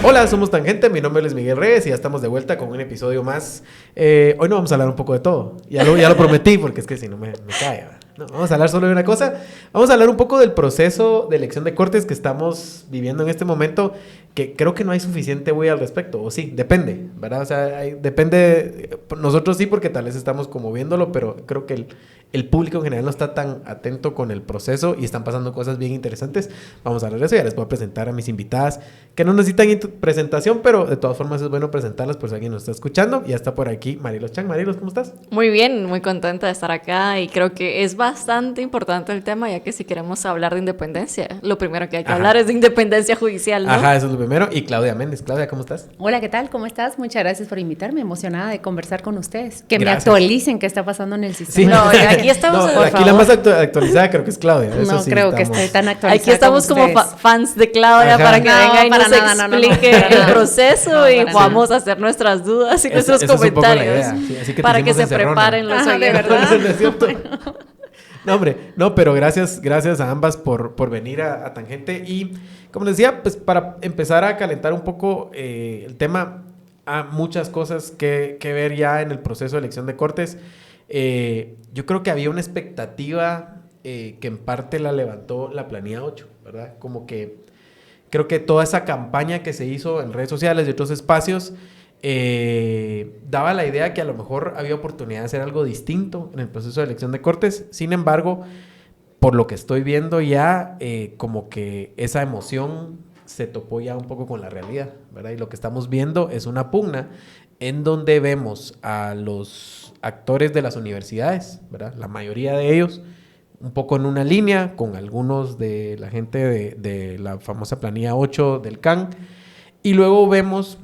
Hola, somos Tangente, mi nombre es Miguel Reyes y ya estamos de vuelta con un episodio más. Hoy no vamos a hablar un poco de todo, ya lo prometí porque es que si no me cae. No, vamos a hablar solo de una cosa. Vamos a hablar un poco del proceso de elección de cortes que estamos viviendo en este momento, que creo que no hay suficiente bulla al respecto, o sí, depende, ¿verdad? O sea, depende, nosotros sí porque tal vez estamos como viéndolo, pero creo que el público en general no está tan atento con el proceso y están pasando cosas bien interesantes. Vamos a hablar de eso y ya les voy a presentar a mis invitadas que no necesitan presentación, pero de todas formas es bueno presentarlas por si alguien nos está escuchando. Ya está por aquí Marilos Chang. Marilos, ¿cómo estás? Muy bien, muy contenta de estar acá y creo que es bastante importante el tema, ya que si queremos hablar de independencia, lo primero que hay que hablar es de independencia judicial, ¿no? Ajá, eso es lo primero. Y Claudia Méndez. Claudia, ¿cómo estás? Hola, ¿qué tal? ¿Cómo estás? Muchas gracias por invitarme, emocionada de conversar con ustedes. Que Gracias. me actualicen qué está pasando en el sistema. Sí. No, aquí estamos... No, aquí la más actualizada creo que es Claudia. Eso No sí creo estamos... que esté tan actualizada. Aquí estamos como fans de Claudia. Ajá. Para que venga y nos explique el proceso y podamos hacer nuestras dudas y nuestros comentarios. Sí, así que para que se encerrona. preparen los ¿de oyentes. verdad? ¿No es cierto? No, hombre, no, pero gracias a ambas por venir a Tangente. Y como les decía, pues para empezar a calentar un poco el tema, hay muchas cosas que ver ya en el proceso de elección de cortes. Yo creo que había una expectativa que en parte la levantó la Planilla 8, ¿verdad? Como que creo que toda esa campaña que se hizo en redes sociales y otros espacios daba la idea que a lo mejor había oportunidad de hacer algo distinto en el proceso de elección de cortes. Sin embargo, por lo que estoy viendo ya, como que esa emoción se topó ya un poco con la realidad, ¿verdad? Y lo que estamos viendo es una pugna en donde vemos a los actores de las universidades, ¿verdad? La mayoría de ellos un poco en una línea con algunos de la gente de la famosa Planilla 8 del CAN, y luego vemos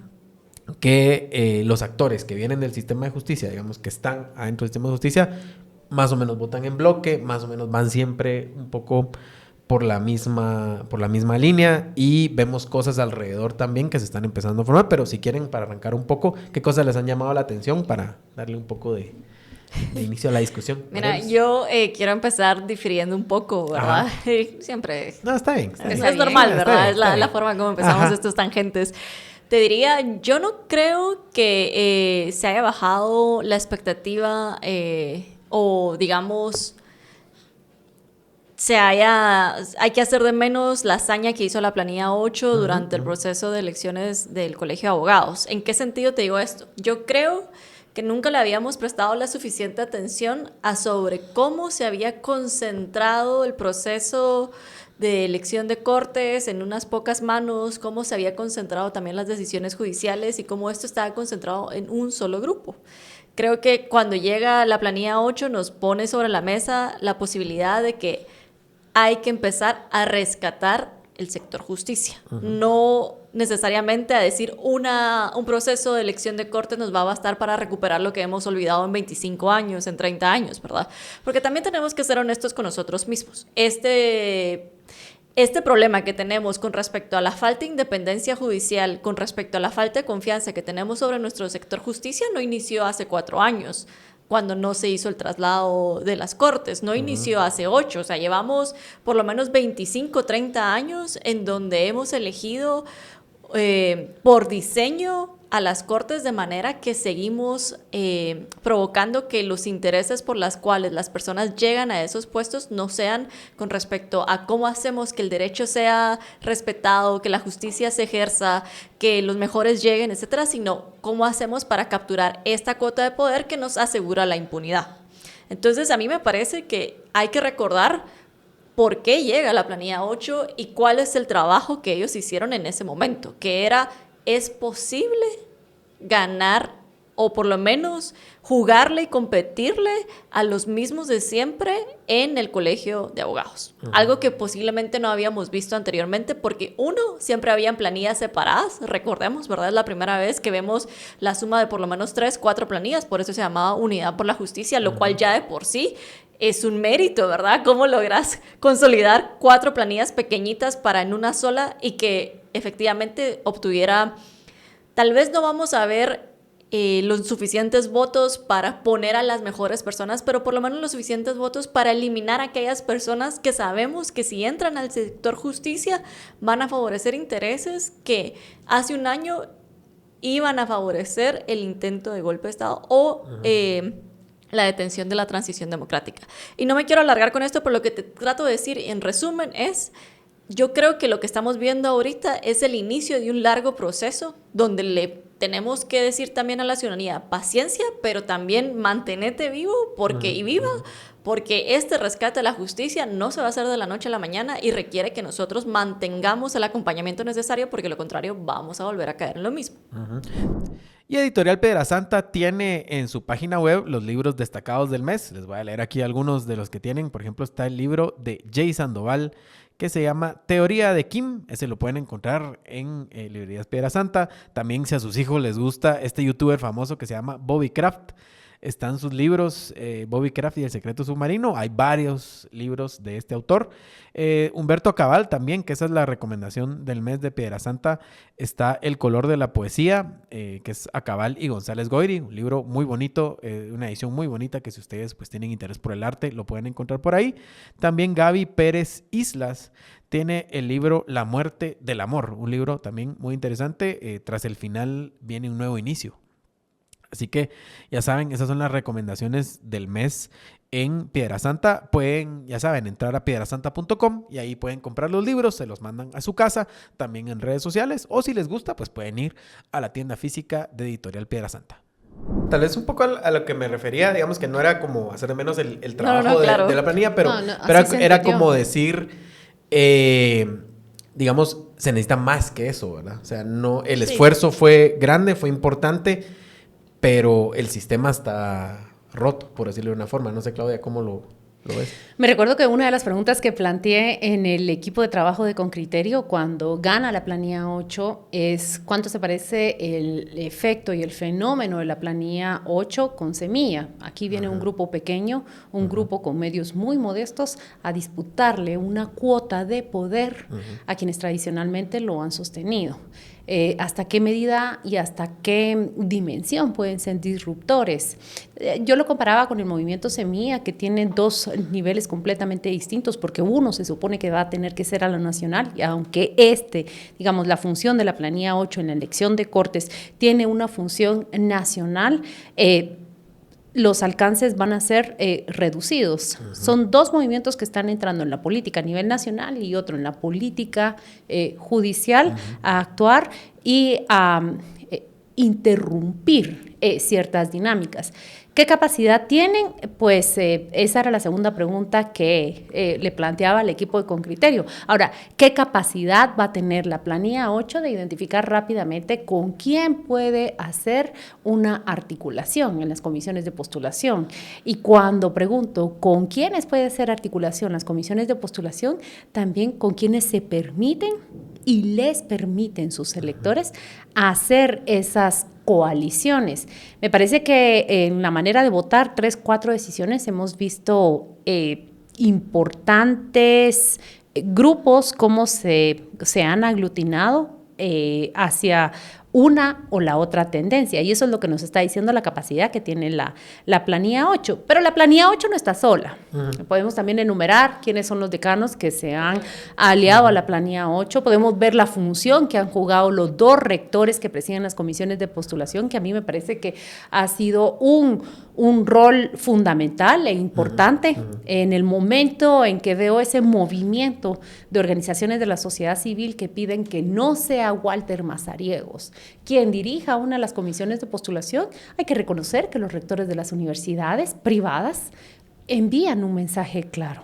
que los actores que vienen del sistema de justicia, digamos que están adentro del sistema de justicia, más o menos votan en bloque, más o menos van siempre un poco por la misma línea, y vemos cosas alrededor también que se están empezando a formar. Pero si quieren, para arrancar un poco, ¿qué cosas les han llamado la atención para darle un poco de inicio a la discusión? Mira, yo quiero empezar difiriendo un poco, ¿verdad? Siempre... No, está bien. Es normal, ¿verdad? Está bien. La forma como empezamos estos tangentes. Te diría, yo no creo que se haya bajado la expectativa o, digamos, hay que hacer de menos la hazaña que hizo la Planilla 8 durante el proceso de elecciones del Colegio de Abogados. ¿En qué sentido te digo esto? Yo creo que nunca le habíamos prestado la suficiente atención a sobre cómo se había concentrado el proceso de elección de cortes en unas pocas manos, cómo se había concentrado también las decisiones judiciales y cómo esto estaba concentrado en un solo grupo. Creo que cuando llega la Planilla 8 nos pone sobre la mesa la posibilidad de que hay que empezar a rescatar el sector justicia. No necesariamente a decir un proceso de elección de cortes nos va a bastar para recuperar lo que hemos olvidado en 25 años, en 30 años, ¿verdad? Porque también tenemos que ser honestos con nosotros mismos. Este problema que tenemos con respecto a la falta de independencia judicial, con respecto a la falta de confianza que tenemos sobre nuestro sector justicia, no inició hace 4 años, cuando no se hizo el traslado de las cortes, no inició hace 8, o sea, llevamos por lo menos 25, 30 años en donde hemos elegido por diseño a las cortes de manera que seguimos provocando que los intereses por los cuales las personas llegan a esos puestos no sean con respecto a cómo hacemos que el derecho sea respetado, que la justicia se ejerza, que los mejores lleguen, etcétera, sino cómo hacemos para capturar esta cuota de poder que nos asegura la impunidad. Entonces, a mí me parece que hay que recordar por qué llega la Planilla 8 y cuál es el trabajo que ellos hicieron en ese momento, que era: ¿es posible ganar o por lo menos jugarle y competirle a los mismos de siempre en el Colegio de Abogados? Algo que posiblemente no habíamos visto anteriormente, porque siempre habían planillas separadas, recordemos, ¿verdad? Es la primera vez que vemos la suma de por lo menos 3, 4 planillas, por eso se llamaba Unidad por la Justicia, lo cual ya de por sí es un mérito, ¿verdad? ¿Cómo logras consolidar 4 planillas pequeñitas para en una sola y que efectivamente obtuviera... Tal vez no vamos a ver los suficientes votos para poner a las mejores personas, pero por lo menos los suficientes votos para eliminar a aquellas personas que sabemos que si entran al sector justicia van a favorecer intereses que hace un año iban a favorecer el intento de golpe de Estado o la detención de la transición democrática. Y no me quiero alargar con esto, pero lo que te trato de decir en resumen es, yo creo que lo que estamos viendo ahorita es el inicio de un largo proceso donde le tenemos que decir también a la ciudadanía paciencia, pero también mantenete vivo y viva, porque este rescate de la justicia no se va a hacer de la noche a la mañana y requiere que nosotros mantengamos el acompañamiento necesario, porque de lo contrario vamos a volver a caer en lo mismo. Y Editorial Piedrasanta tiene en su página web los libros destacados del mes. Les voy a leer aquí algunos de los que tienen. Por ejemplo, está el libro de Jay Sandoval que se llama Teoría de Kim. Ese lo pueden encontrar en Librerías Piedrasanta. También, si a sus hijos les gusta este youtuber famoso que se llama Bobby Kraft, están sus libros, Bobby Kraft y El secreto submarino. Hay varios libros de este autor. Humberto Cabal también, que esa es la recomendación del mes de Piedrasanta. Está El color de la poesía, que es a Cabal y González Goyri. Un libro muy bonito, una edición muy bonita que si ustedes pues tienen interés por el arte, lo pueden encontrar por ahí. También Gaby Pérez Islas tiene el libro La muerte del amor. Un libro también muy interesante. Tras el final viene un nuevo inicio. Así que ya saben, esas son las recomendaciones del mes en Piedrasanta. Pueden, ya saben, entrar a piedrasanta.com y ahí pueden comprar los libros, se los mandan a su casa, también en redes sociales, o si les gusta, pues pueden ir a la tienda física de Editorial Piedrasanta. Tal vez un poco a lo que me refería, digamos que no era como hacer de menos el trabajo claro. de la planilla, pero era como decir, digamos, se necesita más que eso, ¿verdad? O sea, no, el esfuerzo fue grande, fue importante, pero el sistema está roto, por decirlo de una forma. No sé, Claudia, ¿cómo lo ves? Me recuerdo que una de las preguntas que planteé en el equipo de trabajo de Con Criterio cuando gana la planilla 8 es cuánto se parece el efecto y el fenómeno de la planilla 8 con Semilla. Aquí viene un grupo pequeño, un grupo con medios muy modestos a disputarle una cuota de poder a quienes tradicionalmente lo han sostenido. Hasta qué medida y hasta qué dimensión pueden ser disruptores. Yo lo comparaba con el movimiento Semilla, que tiene dos niveles completamente distintos, porque uno se supone que va a tener que ser a lo nacional, y aunque digamos, la función de la planilla 8 en la elección de Cortes tiene una función nacional, los alcances van a ser reducidos. Son dos movimientos que están entrando en la política a nivel nacional y otro en la política judicial a actuar y a interrumpir ciertas dinámicas. ¿Qué capacidad tienen? Pues esa era la segunda pregunta que le planteaba al equipo de Con Criterio. Ahora, ¿qué capacidad va a tener la planilla 8 de identificar rápidamente con quién puede hacer una articulación en las comisiones de postulación? Y cuando pregunto con quiénes puede hacer articulación las comisiones de postulación, también con quienes se permiten y les permiten sus electores hacer esas coaliciones. Me parece que en la manera de votar 3-4 decisiones hemos visto importantes grupos cómo se han aglutinado hacia una o la otra tendencia, y eso es lo que nos está diciendo la capacidad que tiene la planilla 8, pero la planilla 8 no está sola. Podemos también enumerar quiénes son los decanos que se han aliado a la planilla 8, podemos ver la función que han jugado los dos rectores que presiden las comisiones de postulación, que a mí me parece que ha sido un rol fundamental e importante en el momento en que veo ese movimiento de organizaciones de la sociedad civil que piden que no sea Walter Mazariegos quien dirija una de las comisiones de postulación. Hay que reconocer que los rectores de las universidades privadas envían un mensaje claro.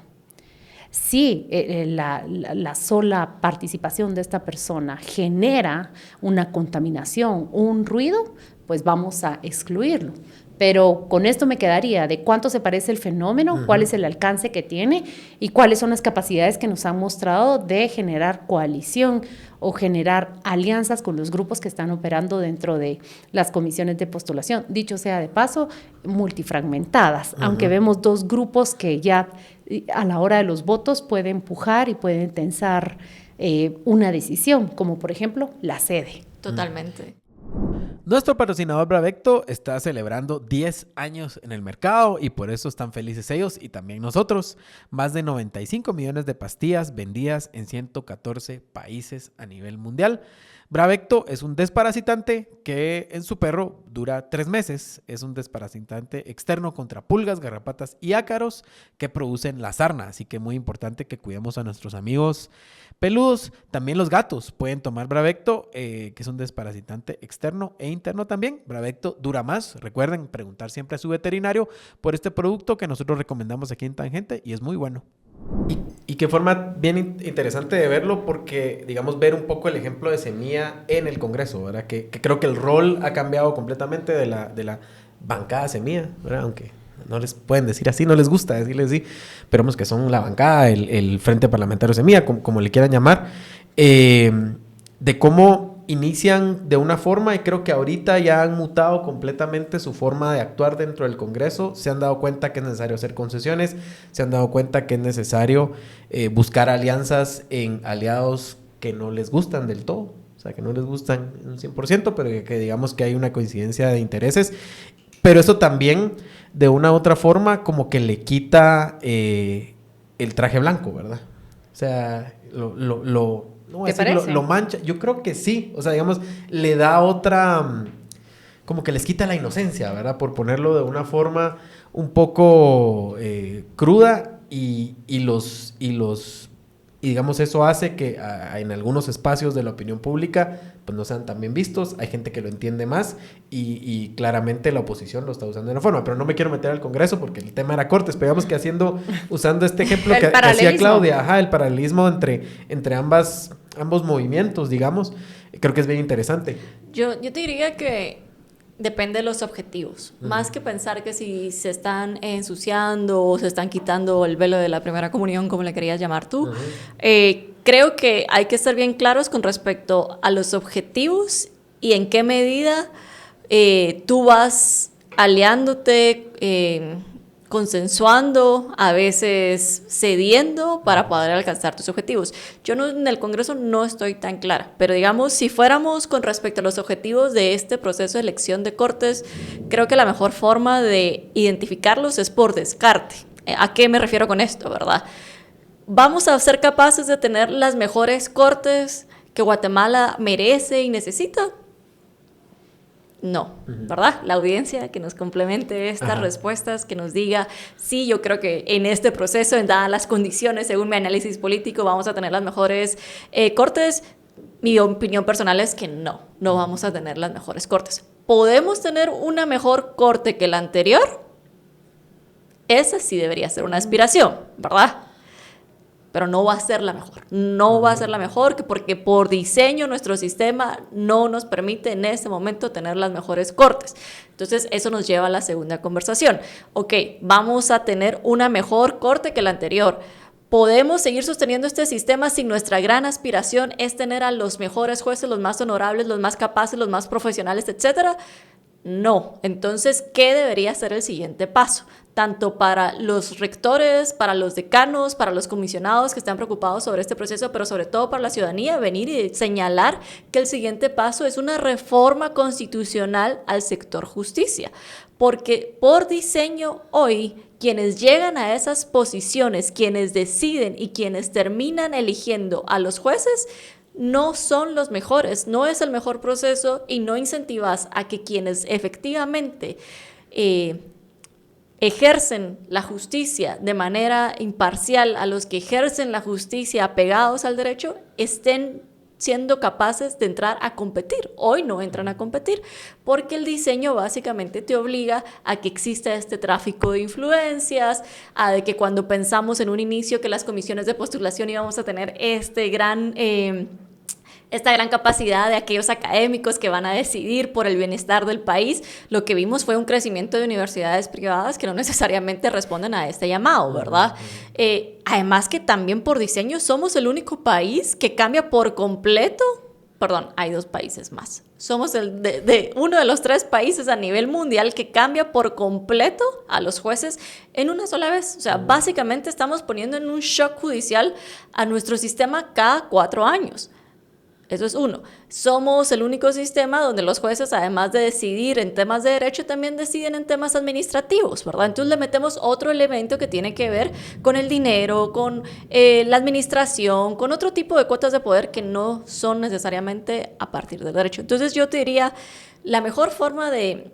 Si la sola participación de esta persona genera una contaminación, un ruido, pues vamos a excluirlo. Pero con esto me quedaría de cuánto se parece el fenómeno, cuál es el alcance que tiene y cuáles son las capacidades que nos han mostrado de generar coalición o generar alianzas con los grupos que están operando dentro de las comisiones de postulación. Dicho sea de paso, multifragmentadas, aunque vemos dos grupos que ya a la hora de los votos pueden empujar y pueden tensar una decisión, como por ejemplo la sede. Totalmente. Nuestro patrocinador Bravecto está celebrando 10 años en el mercado y por eso están felices ellos y también nosotros. Más de 95 millones de pastillas vendidas en 114 países a nivel mundial. Bravecto es un desparasitante que en su perro dura 3 meses. Es un desparasitante externo contra pulgas, garrapatas y ácaros que producen la sarna. Así que muy importante que cuidemos a nuestros amigos peludos. También los gatos pueden tomar Bravecto, que es un desparasitante externo e interno también. Bravecto dura más. Recuerden preguntar siempre a su veterinario por este producto que nosotros recomendamos aquí en Tangente y es muy bueno. Y qué forma bien interesante de verlo porque, digamos, ver un poco el ejemplo de Semilla en el Congreso, ¿verdad? Que creo que el rol ha cambiado completamente de la bancada Semilla, ¿verdad? Aunque no les pueden decir así, no les gusta decirles así, pero vemos que son la bancada, el Frente Parlamentario Semilla, como le quieran llamar, de cómo inician de una forma y creo que ahorita ya han mutado completamente su forma de actuar dentro del Congreso. Se han dado cuenta que es necesario hacer concesiones, se han dado cuenta que es necesario buscar alianzas en aliados que no les gustan del todo, o sea, que no les gustan un 100%, pero que digamos que hay una coincidencia de intereses. Pero eso también, de una u otra forma, como que le quita el traje blanco, ¿verdad? O sea, no voy a decir, lo mancha. Yo creo que sí. O sea, digamos, le da otra... Como que les quita la inocencia, ¿verdad? Por ponerlo de una forma un poco cruda y digamos, eso hace que en algunos espacios de la opinión pública pues no sean tan bien vistos. Hay gente que lo entiende más y claramente la oposición lo está usando de una forma. Pero no me quiero meter al Congreso porque el tema era Cortes. Pero digamos que usando este ejemplo que hacía Claudia, el paralelismo entre ambos movimientos, digamos, creo que es bien interesante. Yo te diría que depende de los objetivos. Más que pensar que si se están ensuciando o se están quitando el velo de la primera comunión, como le querías llamar tú, creo que hay que ser bien claros con respecto a los objetivos y en qué medida tú vas aliándote, consensuando, a veces cediendo para poder alcanzar tus objetivos. Yo en el Congreso no estoy tan clara, pero digamos, si fuéramos con respecto a los objetivos de este proceso de elección de Cortes, creo que la mejor forma de identificarlos es por descarte. ¿A qué me refiero con esto, verdad? ¿Vamos a ser capaces de tener las mejores Cortes que Guatemala merece y necesita? No, ¿verdad? La audiencia que nos complemente estas respuestas, que nos diga, sí, yo creo que en este proceso, en dadas las condiciones, según mi análisis político, vamos a tener las mejores Cortes. Mi opinión personal es que no vamos a tener las mejores Cortes. ¿Podemos tener una mejor Corte que la anterior? Esa sí debería ser una aspiración, ¿verdad? Pero no va a ser la mejor. No va a ser la mejor porque por diseño nuestro sistema no nos permite en este momento tener las mejores Cortes. Entonces eso nos lleva a la segunda conversación. Ok, vamos a tener una mejor Corte que la anterior. ¿Podemos seguir sosteniendo este sistema si nuestra gran aspiración es tener a los mejores jueces, los más honorables, los más capaces, los más profesionales, etcétera? No. Entonces, ¿qué debería ser el siguiente paso? Tanto para los rectores, para los decanos, para los comisionados que están preocupados sobre este proceso, pero sobre todo para la ciudadanía, venir y señalar que el siguiente paso es una reforma constitucional al sector justicia. Porque por diseño hoy, quienes llegan a esas posiciones, quienes deciden y quienes terminan eligiendo a los jueces, no son los mejores, no es el mejor proceso y no incentivas a que quienes efectivamente ejercen la justicia de manera imparcial, a los que ejercen la justicia apegados al derecho, estén siendo capaces de entrar a competir. Hoy no entran a competir porque el diseño básicamente te obliga a que exista este tráfico de influencias, a de que cuando pensamos en un inicio que las comisiones de postulación íbamos a tener esta gran capacidad de aquellos académicos que van a decidir por el bienestar del país, lo que vimos fue un crecimiento de universidades privadas que no necesariamente responden a este llamado, ¿verdad? Además que también por diseño somos el único país que cambia por completo, perdón, hay 2 países más. Somos uno de los 3 países a nivel mundial que cambia por completo a los jueces en una sola vez. O sea, básicamente estamos poniendo en un shock judicial a nuestro sistema cada 4 años. Eso es uno. Somos el único sistema donde los jueces, además de decidir en temas de derecho, también deciden en temas administrativos, ¿verdad? Entonces le metemos otro elemento que tiene que ver con el dinero, con la administración, con otro tipo de cuotas de poder que no son necesariamente a partir del derecho. Entonces yo te diría, la mejor forma de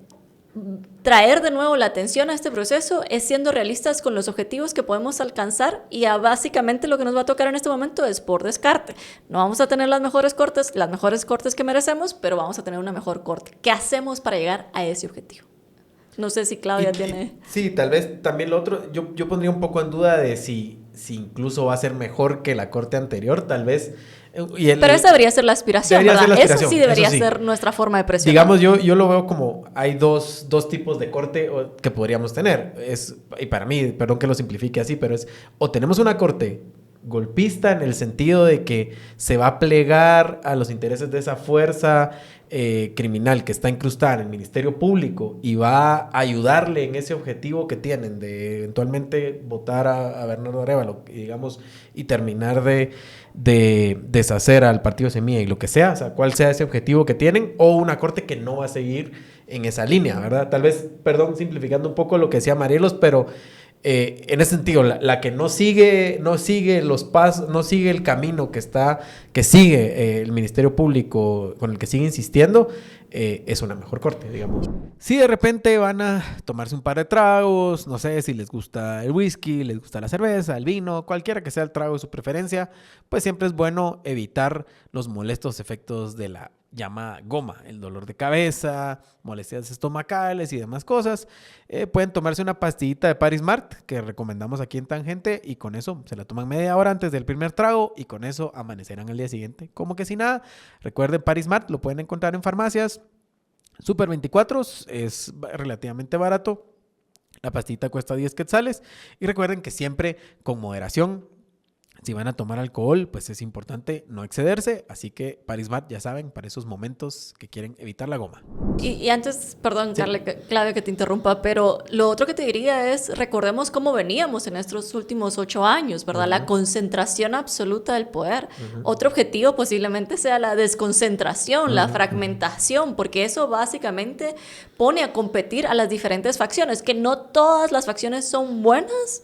traer de nuevo la atención a este proceso es siendo realistas con los objetivos que podemos alcanzar, y básicamente lo que nos va a tocar en este momento es por descarte. No vamos a tener las mejores cortes que merecemos, pero vamos a tener una mejor corte. ¿Qué hacemos para llegar a ese objetivo? No sé si Claudia tiene... Sí, tal vez también lo otro, yo pondría un poco en duda de si incluso va a ser mejor que la corte anterior, tal vez. Pero esa debería ser la aspiración, ¿verdad? Eso sí debería ser nuestra forma de presionar. Digamos, yo lo veo como hay dos tipos de corte que podríamos tener. Y para mí, perdón que lo simplifique así, pero es o tenemos una corte golpista en el sentido de que se va a plegar a los intereses de esa fuerza criminal que está incrustada en el Ministerio Público y va a ayudarle en ese objetivo que tienen de eventualmente votar a Bernardo Arévalo, digamos, y terminar de deshacer al partido Semilla y lo que sea, o sea, cuál sea ese objetivo que tienen, o una corte que no va a seguir en esa línea, ¿verdad? Tal vez, perdón, simplificando un poco lo que decía Marielos, pero en ese sentido, la que no sigue los pasos, no sigue el camino que sigue el Ministerio Público, con el que sigue insistiendo, es una mejor corte, digamos. Si de repente van a tomarse un par de tragos, no sé si les gusta el whisky, les gusta la cerveza, el vino, cualquiera que sea el trago de su preferencia, pues siempre es bueno evitar los molestos efectos de la llama goma, el dolor de cabeza, molestias estomacales y demás cosas. Pueden tomarse una pastillita de Parismart que recomendamos aquí en Tangente, y con eso se la toman media hora antes del primer trago y con eso amanecerán el día siguiente como que si nada. Recuerden, Parismart lo pueden encontrar en farmacias. Super 24 es relativamente barato. La pastillita cuesta 10 quetzales. Y recuerden que siempre con moderación. Si van a tomar alcohol, pues es importante no excederse. Así que Parismart, ya saben, para esos momentos que quieren evitar la goma. Y antes, perdón, sí, Claudia, que te interrumpa, pero lo otro que te diría es, recordemos cómo veníamos en estos últimos 8 años, ¿verdad? La concentración absoluta del poder. Otro objetivo posiblemente sea la desconcentración, la fragmentación, porque eso básicamente pone a competir a las diferentes facciones, que no todas las facciones son buenas,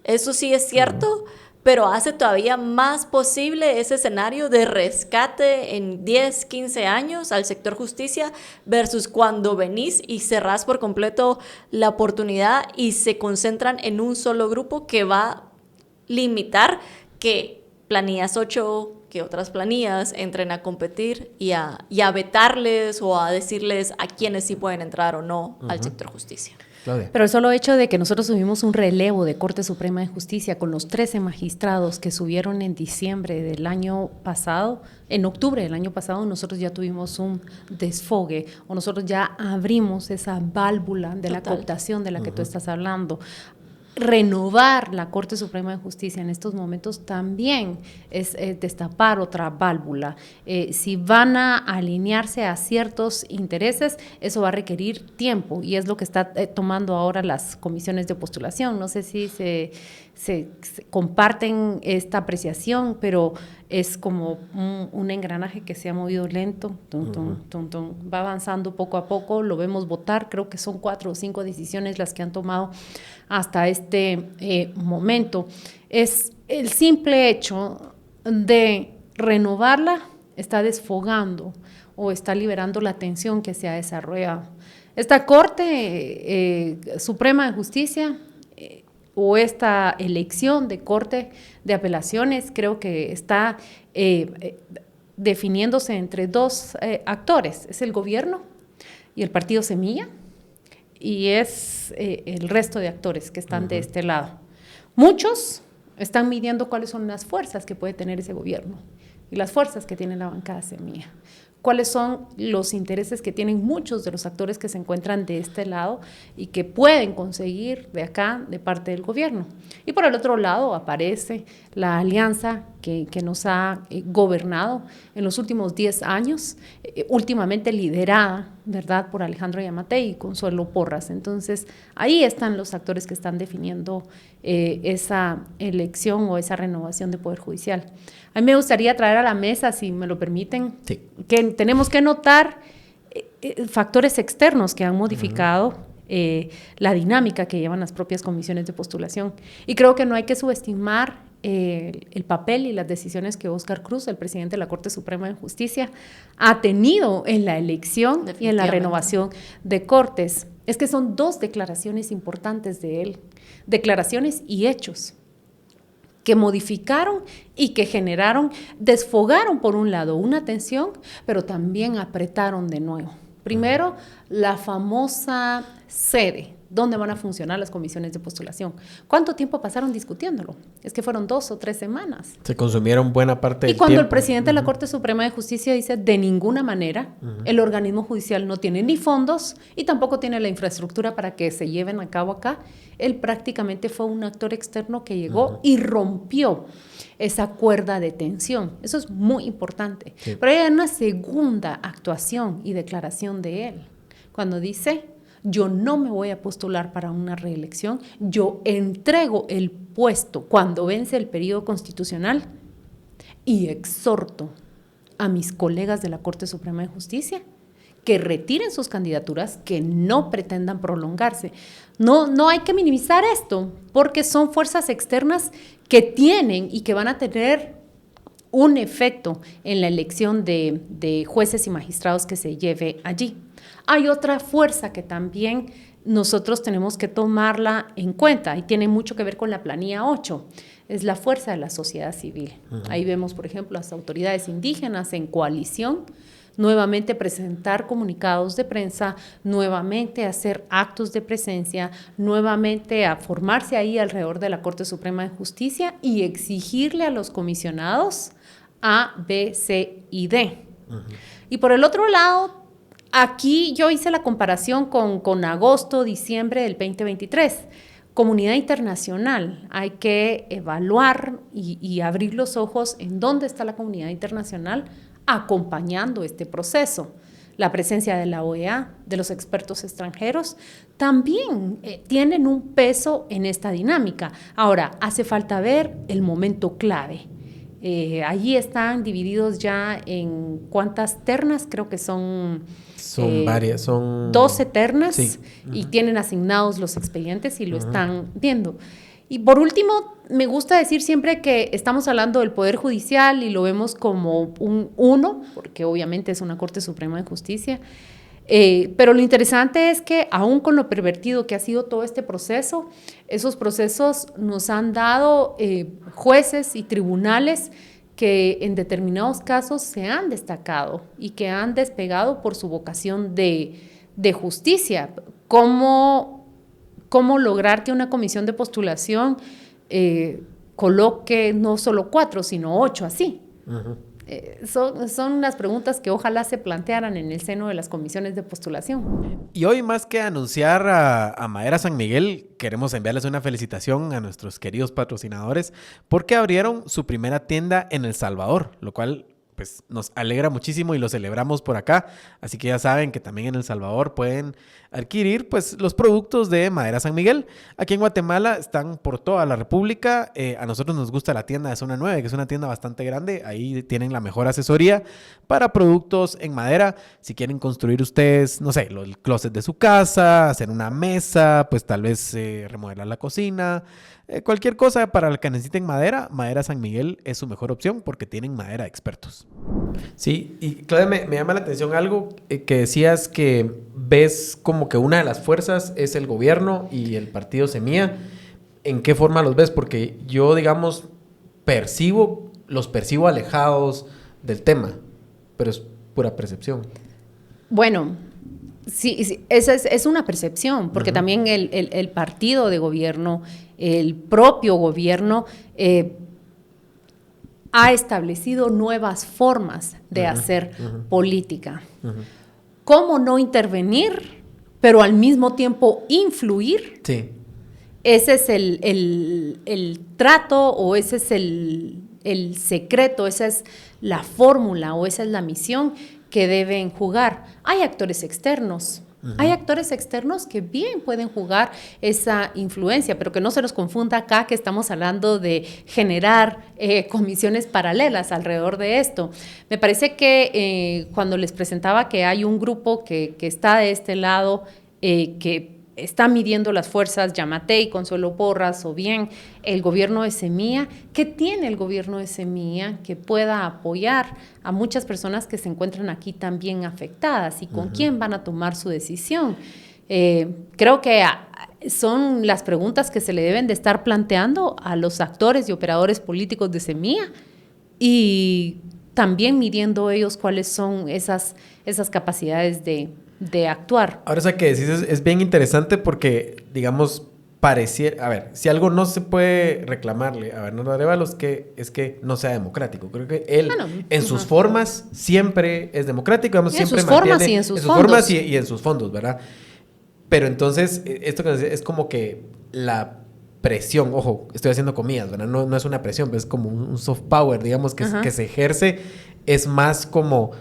eso sí es cierto, pero hace todavía más posible ese escenario de rescate en 10, 15 años al sector justicia versus cuando venís y cerrás por completo la oportunidad y se concentran en un solo grupo que va a limitar que planillas 8, que otras planillas entren a competir y a vetarles o a decirles a quiénes sí pueden entrar o no al sector justicia. Claudia. Pero el solo hecho de que nosotros tuvimos un relevo de Corte Suprema de Justicia con los 13 magistrados que subieron en diciembre del año pasado, en octubre del año pasado, nosotros ya tuvimos un desfogue, o nosotros ya abrimos esa válvula de la cooptación de la que tú estás hablando. Renovar la Corte Suprema de Justicia en estos momentos también es destapar otra válvula. Si van a alinearse a ciertos intereses, eso va a requerir tiempo, y es lo que está tomando ahora las comisiones de postulación. No sé si se comparten esta apreciación, pero es como un engranaje que se ha movido lento, va avanzando poco a poco, lo vemos votar, creo que son 4 o 5 decisiones las que han tomado hasta este momento. Es el simple hecho de renovarla, está desfogando o está liberando la tensión que se ha desarrollado. Esta Corte Suprema de Justicia o esta elección de Corte de Apelaciones creo que está definiéndose entre dos actores, es el gobierno y el partido Semilla, y es el resto de actores que están de este lado. Muchos están midiendo cuáles son las fuerzas que puede tener ese gobierno y las fuerzas que tiene la bancada Semilla. Cuáles son los intereses que tienen muchos de los actores que se encuentran de este lado y que pueden conseguir de acá, de parte del gobierno. Y por el otro lado aparece la alianza que nos ha gobernado en los últimos 10 años, últimamente liderada, ¿verdad?, por Alejandro Yamatei y Consuelo Porras. Entonces, ahí están los actores que están definiendo esa elección o esa renovación de Poder Judicial. A mí me gustaría traer a la mesa, si me lo permiten, sí, que tenemos que notar factores externos que han modificado la dinámica que llevan las propias comisiones de postulación. Y creo que no hay que subestimar el papel y las decisiones que Óscar Cruz, el presidente de la Corte Suprema de Justicia, ha tenido en la elección y en la renovación de cortes. Es que son dos declaraciones importantes de él, declaraciones y hechos que modificaron y que generaron, desfogaron por un lado una tensión, pero también apretaron de nuevo. Primero, la famosa sede, ¿dónde van a funcionar las comisiones de postulación? ¿Cuánto tiempo pasaron discutiéndolo? Es que fueron 2 o 3 semanas. Se consumieron buena parte del tiempo. Y cuando el presidente de la Corte Suprema de Justicia dice, de ninguna manera, el organismo judicial no tiene ni fondos y tampoco tiene la infraestructura para que se lleven a cabo acá, él prácticamente fue un actor externo que llegó y rompió esa cuerda de tensión. Eso es muy importante. Sí. Pero hay una segunda actuación y declaración de él, cuando dice, yo no me voy a postular para una reelección, yo entrego el puesto cuando vence el periodo constitucional y exhorto a mis colegas de la Corte Suprema de Justicia que retiren sus candidaturas, que no pretendan prolongarse. No hay que minimizar esto, porque son fuerzas externas que tienen y que van a tener un efecto en la elección de jueces y magistrados que se lleve allí. Hay otra fuerza que también nosotros tenemos que tomarla en cuenta y tiene mucho que ver con la planilla 8, es la fuerza de la sociedad civil. Ahí vemos, por ejemplo, las autoridades indígenas en coalición, nuevamente presentar comunicados de prensa, nuevamente hacer actos de presencia, nuevamente a formarse ahí alrededor de la Corte Suprema de Justicia y exigirle a los comisionados A, B, C y D. Y por el otro lado, aquí yo hice la comparación con agosto, diciembre del 2023. Comunidad internacional, hay que evaluar y abrir los ojos en dónde está la comunidad internacional acompañando este proceso. La presencia de la OEA, de los expertos extranjeros, también tienen un peso en esta dinámica. Ahora, hace falta ver el momento clave. Allí están divididos ya en cuántas ternas, creo que son varias, son 12 ternas, sí. Y tienen asignados los expedientes y lo están viendo. Y por último, me gusta decir siempre que estamos hablando del Poder Judicial y lo vemos como un uno, porque obviamente es una Corte Suprema de Justicia, pero lo interesante es que aún con lo pervertido que ha sido todo este proceso, esos procesos nos han dado jueces y tribunales que en determinados casos se han destacado y que han despegado por su vocación de justicia. ¿Cómo lograr que una comisión de postulación coloque no solo 4, sino 8 así? Son las preguntas que ojalá se plantearan en el seno de las comisiones de postulación. Y hoy, más que anunciar a Madera San Miguel, queremos enviarles una felicitación a nuestros queridos patrocinadores porque abrieron su primera tienda en El Salvador, lo cual pues nos alegra muchísimo y lo celebramos por acá. Así que ya saben que también en El Salvador pueden adquirir pues los productos de Madera San Miguel. Aquí en Guatemala están por toda la República. A nosotros nos gusta la tienda de Zona 9, que es una tienda bastante grande. Ahí tienen la mejor asesoría para productos en madera. Si quieren construir ustedes, no sé, el closet de su casa, hacer una mesa, pues tal vez remodelar la cocina. Cualquier cosa para la que necesiten madera, Madera San Miguel es su mejor opción porque tienen madera expertos. Sí, y Claudia, me llama la atención algo que decías que ves como que una de las fuerzas es el gobierno y el partido Semilla. ¿En qué forma los ves? Porque yo, digamos, los percibo alejados del tema, pero es pura percepción. Bueno, sí, esa es una percepción, porque también el partido de gobierno, el propio gobierno, ha establecido nuevas formas de hacer política. ¿Cómo no intervenir, pero al mismo tiempo influir? Sí. Ese es el trato o ese es el el secreto, esa es la fórmula o esa es la misión que deben jugar. Hay actores externos. Hay actores externos que bien pueden jugar esa influencia, pero que no se nos confunda acá que estamos hablando de generar comisiones paralelas alrededor de esto. Me parece que cuando les presentaba que hay un grupo que está de este lado, que está midiendo las fuerzas, Yamatei, Consuelo Porras o bien el gobierno de Semilla, ¿qué tiene el gobierno de Semilla que pueda apoyar a muchas personas que se encuentran aquí también afectadas y con quién van a tomar su decisión? Creo que son las preguntas que se le deben de estar planteando a los actores y operadores políticos de Semilla y también midiendo ellos cuáles son esas capacidades de actuar. Ahora, eso que decís es bien interesante porque, digamos, pareciera... A ver, si algo no se puede reclamarle a Bernardo Arévalos es que no sea democrático. Creo que él, en sus formas, siempre es democrático. Digamos, en siempre sus formas y en sus fondos. Formas y en sus fondos, ¿verdad? Pero entonces, esto que es como que la presión, ojo, estoy haciendo comillas, ¿verdad? No es una presión, pero es como un soft power, digamos, que se ejerce, es más como...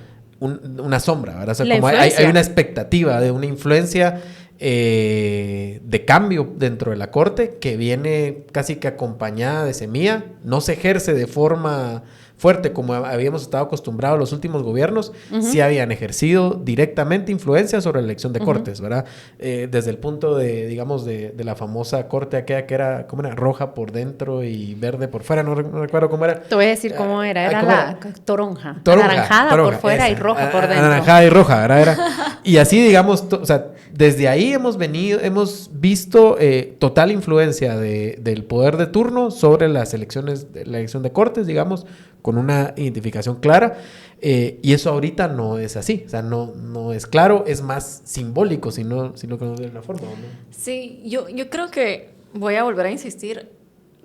una sombra, ¿verdad? O sea, como hay una expectativa de una influencia de cambio dentro de la corte que viene casi que acompañada de Semilla, no se ejerce de forma fuerte como habíamos estado acostumbrados los últimos gobiernos, sí habían ejercido directamente influencia sobre la elección de cortes, ¿verdad? Desde el punto de, digamos, de la famosa corte aquella que era, ¿cómo era? Roja por dentro y verde por fuera, no recuerdo cómo era. Te voy a decir cómo era, era la toronja. Anaranjada por fuera y roja por dentro. Anaranjada y roja, ¿verdad? Y así, digamos, o sea, desde ahí hemos visto total influencia del poder de turno sobre las elecciones, la elección de cortes, digamos, con una identificación clara, y eso ahorita no es así, o sea, no es claro, es más simbólico, si no conocemos de una forma, ¿no? Sí, yo creo que voy a volver a insistir,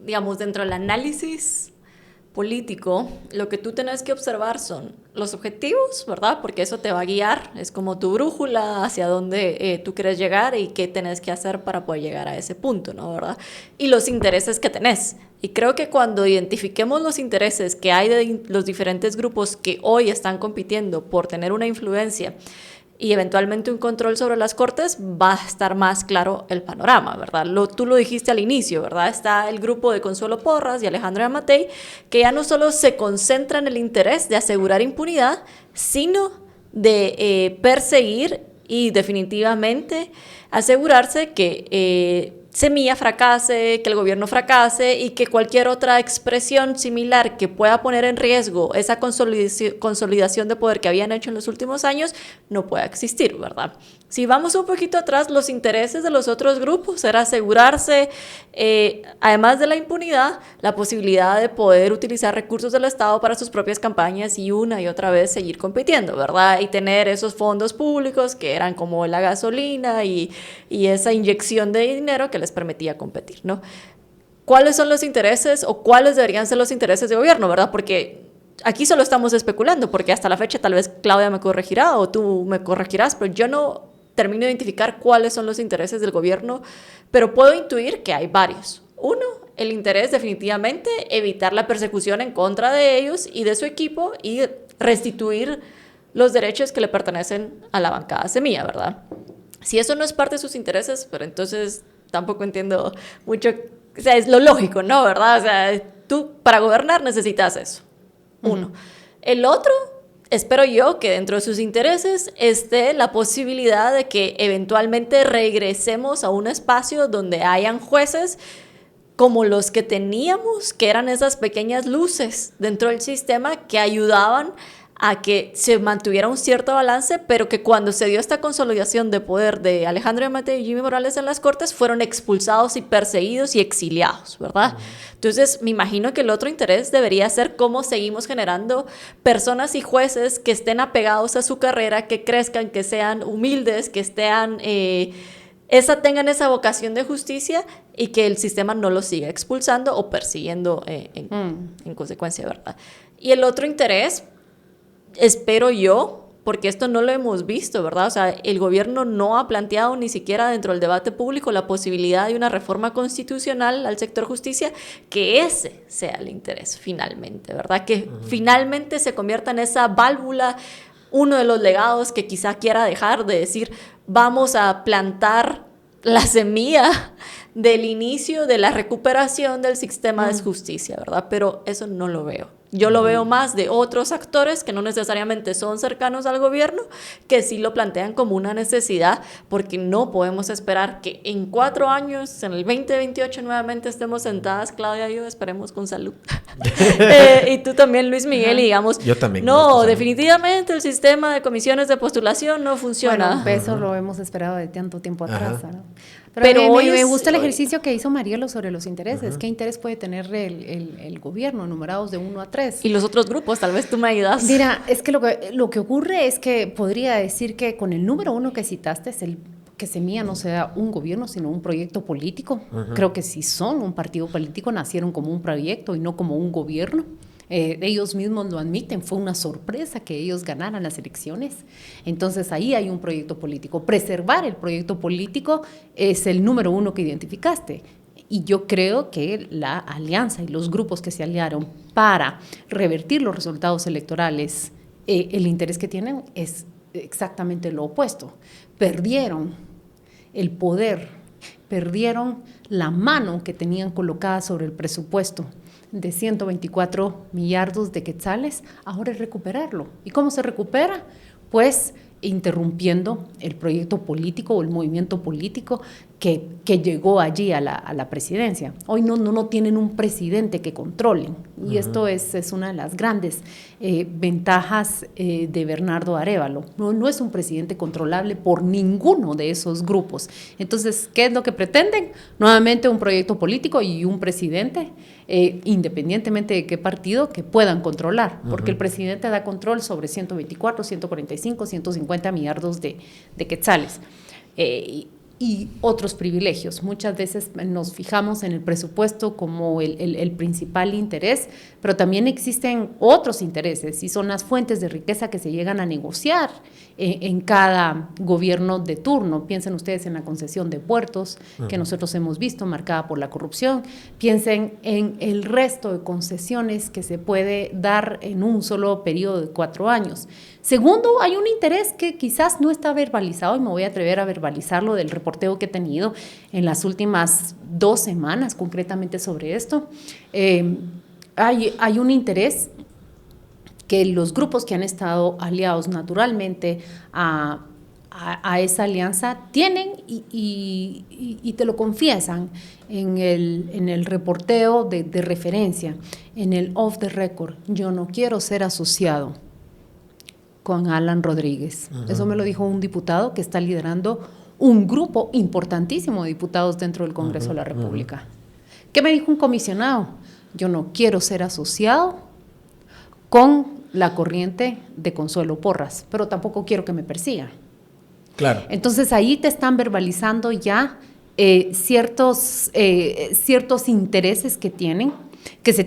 digamos, dentro del análisis político, lo que tú tenés que observar son los objetivos, ¿verdad? Porque eso te va a guiar, es como tu brújula hacia dónde tú quieres llegar y qué tenés que hacer para poder llegar a ese punto, ¿no? ¿Verdad? Y los intereses que tenés. Y creo que cuando identifiquemos los intereses que hay de los diferentes grupos que hoy están compitiendo por tener una influencia y eventualmente un control sobre las cortes, va a estar más claro el panorama, ¿verdad? Tú lo dijiste al inicio, ¿verdad? Está el grupo de Consuelo Porras y Alejandro Yamatei, que ya no solo se concentra en el interés de asegurar impunidad, sino de perseguir y definitivamente asegurarse que Semilla fracase, que el gobierno fracase y que cualquier otra expresión similar que pueda poner en riesgo esa consolidación de poder que habían hecho en los últimos años no pueda existir, ¿verdad? Si vamos un poquito atrás, los intereses de los otros grupos era asegurarse, además de la impunidad, la posibilidad de poder utilizar recursos del Estado para sus propias campañas y una y otra vez seguir compitiendo, ¿verdad? Y tener esos fondos públicos que eran como la gasolina y esa inyección de dinero que les permitía competir, ¿no? ¿Cuáles son los intereses o cuáles deberían ser los intereses de gobierno, verdad? Porque aquí solo estamos especulando, porque hasta la fecha tal vez Claudia me corregirá o tú me corregirás, pero yo no termino de identificar cuáles son los intereses del gobierno, pero puedo intuir que hay varios. Uno, el interés definitivamente evitar la persecución en contra de ellos y de su equipo y restituir los derechos que le pertenecen a la bancada Semilla, ¿verdad? Si eso no es parte de sus intereses, pero entonces tampoco entiendo mucho, o sea, es lo lógico, ¿no? ¿Verdad? O sea, tú para gobernar necesitas eso. Uno. El otro, espero yo que dentro de sus intereses esté la posibilidad de que eventualmente regresemos a un espacio donde hayan jueces como los que teníamos, que eran esas pequeñas luces dentro del sistema que ayudaban a que se mantuviera un cierto balance, pero que cuando se dio esta consolidación de poder de Alejandro Yamatei y Jimmy Morales en las Cortes, fueron expulsados y perseguidos y exiliados, ¿verdad? Entonces, me imagino que el otro interés debería ser cómo seguimos generando personas y jueces que estén apegados a su carrera, que crezcan, que sean humildes, que tengan esa vocación de justicia y que el sistema no los siga expulsando o persiguiendo en consecuencia, ¿verdad? Y el otro interés, espero yo, porque esto no lo hemos visto, ¿verdad? O sea, el gobierno no ha planteado ni siquiera dentro del debate público la posibilidad de una reforma constitucional al sector justicia, que ese sea el interés finalmente, ¿verdad? Que finalmente se convierta en esa válvula, uno de los legados que quizá quiera dejar de decir, vamos a plantar la semilla del inicio de la recuperación del sistema de justicia, ¿verdad? Pero eso no lo veo. Yo lo veo más de otros actores que no necesariamente son cercanos al gobierno, que sí lo plantean como una necesidad, porque no podemos esperar que en 4 años, en el 2028, nuevamente estemos sentadas, Claudia y yo, esperemos con salud. Y tú también, Luis Miguel, y digamos, yo también, no, definitivamente el sistema de comisiones de postulación no funciona. Bueno, eso lo hemos esperado de tanto tiempo atrás, ¿no? Pero hoy me gusta el ejercicio que hizo Marielo sobre los intereses. ¿Qué interés puede tener el gobierno enumerados de 1 a 3? Y los otros grupos, tal vez tú me ayudas. Mira, es que lo que ocurre es que podría decir que con el número 1 que citaste, es que Semilla no sea un gobierno, sino un proyecto político. Creo que si son un partido político, nacieron como un proyecto y no como un gobierno. Ellos mismos lo admiten, fue una sorpresa que ellos ganaran las elecciones. Entonces ahí hay un proyecto político. Preservar el proyecto político es el número 1 que identificaste. Y yo creo que la alianza y los grupos que se aliaron para revertir los resultados electorales, el interés que tienen es exactamente lo opuesto. Perdieron el poder, perdieron la mano que tenían colocada sobre el presupuesto de 124 millardos de quetzales. Ahora es recuperarlo. ¿Y cómo se recupera? Pues interrumpiendo el proyecto político o el movimiento político que llegó allí a la presidencia. Hoy no tienen un presidente que controlen, y esto es una de las grandes ventajas de Bernardo Arévalo. No es un presidente controlable por ninguno de esos grupos. Entonces, ¿qué es lo que pretenden? Nuevamente un proyecto político y un presidente, independientemente de qué partido, que puedan controlar, porque el presidente da control sobre 124, 145, 150 millardos de quetzales. Y otros privilegios. Muchas veces nos fijamos en el presupuesto como el principal interés, pero también existen otros intereses y son las fuentes de riqueza que se llegan a negociar en cada gobierno de turno. Piensen ustedes en la concesión de puertos, que nosotros hemos visto marcada por la corrupción. Piensen en el resto de concesiones que se puede dar en un solo periodo de 4 años. Segundo, hay un interés que quizás no está verbalizado, y me voy a atrever a verbalizarlo del reporteo que he tenido en las últimas 2 semanas, concretamente sobre esto. Hay un interés que los grupos que han estado aliados naturalmente a esa alianza tienen y te lo confiesan en el reporteo de referencia, en el off the record. Yo no quiero ser asociado con Alan Rodríguez. Eso me lo dijo un diputado que está liderando un grupo importantísimo de diputados dentro del Congreso de la República. ¿Qué me dijo un comisionado? Yo no quiero ser asociado con la corriente de Consuelo Porras, pero tampoco quiero que me persigan. Claro. Entonces ahí te están verbalizando ya ciertos intereses que tienen, que se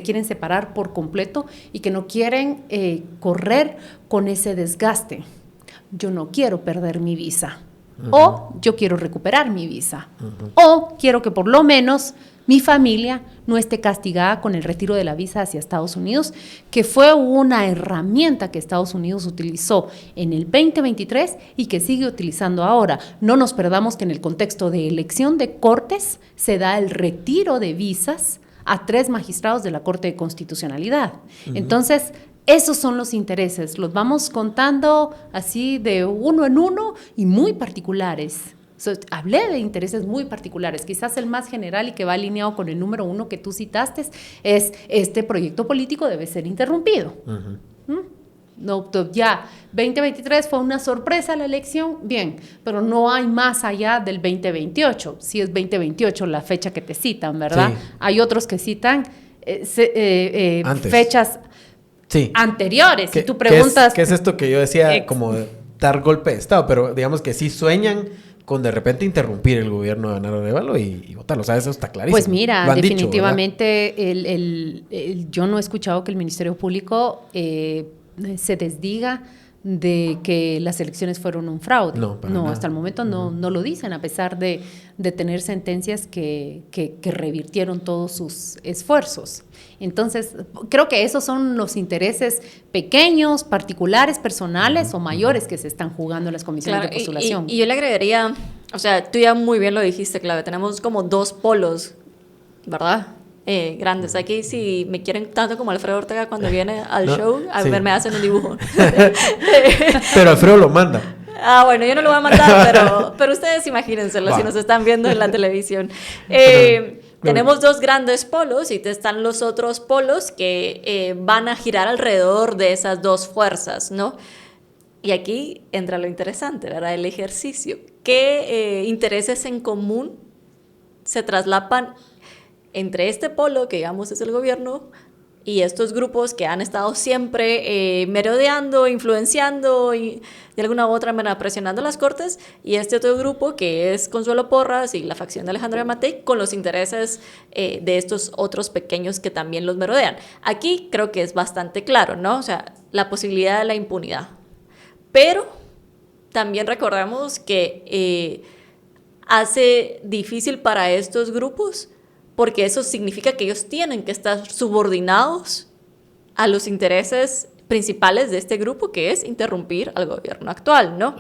quieren separar por completo y que no quieren correr con ese desgaste. Yo no quiero perder mi visa, o yo quiero recuperar mi visa, o quiero que por lo menos mi familia no esté castigada con el retiro de la visa hacia Estados Unidos, que fue una herramienta que Estados Unidos utilizó en el 2023 y que sigue utilizando ahora. No nos perdamos que en el contexto de elección de cortes se da el retiro de visas a 3 magistrados de la Corte de Constitucionalidad. Entonces, esos son los intereses. Los vamos contando así de uno en uno y muy particulares. Hablé de intereses muy particulares. Quizás el más general y que va alineado con el número 1 que tú citaste es: este proyecto político debe ser interrumpido. No, ya 2023 fue una sorpresa la elección, bien, pero no hay más allá del 2028. Si es 2028 la fecha que te citan, ¿verdad? Sí. Hay otros que citan fechas anteriores. Si tú preguntas... ¿Qué es esto que yo decía como dar golpe de Estado? Pero digamos que sí sueñan con de repente interrumpir el gobierno de Bernardo Arévalo y votarlo. O sea, eso está clarísimo. Pues mira, definitivamente yo no he escuchado que el Ministerio Público se desdiga de que las elecciones fueron un fraude. No, no, hasta el momento no lo dicen, a pesar de tener sentencias que revirtieron todos sus esfuerzos. Entonces, creo que esos son los intereses pequeños, particulares, personales o mayores que se están jugando en las comisiones de postulación. Y yo le agregaría, o sea, tú ya muy bien lo dijiste, Clave, tenemos como dos polos, ¿verdad? Grandes. Aquí, si me quieren tanto como Alfredo Ortega cuando viene al show, a ver, me hacen un dibujo. Pero Alfredo lo manda. Ah, bueno, yo no lo voy a mandar, pero ustedes imagínenselo si nos están viendo en la televisión. Tenemos dos grandes polos y están los otros polos que van a girar alrededor de esas dos fuerzas, ¿no? Y aquí entra lo interesante, ¿verdad? El ejercicio. ¿Qué intereses en común se traslapan entre este polo, que digamos es el gobierno, y estos grupos que han estado siempre merodeando, influenciando y de alguna u otra manera presionando las cortes, y este otro grupo que es Consuelo Porras y la facción de Alejandro Yamatei con los intereses de estos otros pequeños que también los merodean? Aquí creo que es bastante claro, ¿no? O sea, la posibilidad de la impunidad. Pero también recordemos que hace difícil para estos grupos, porque eso significa que ellos tienen que estar subordinados a los intereses principales de este grupo, que es interrumpir al gobierno actual, ¿no?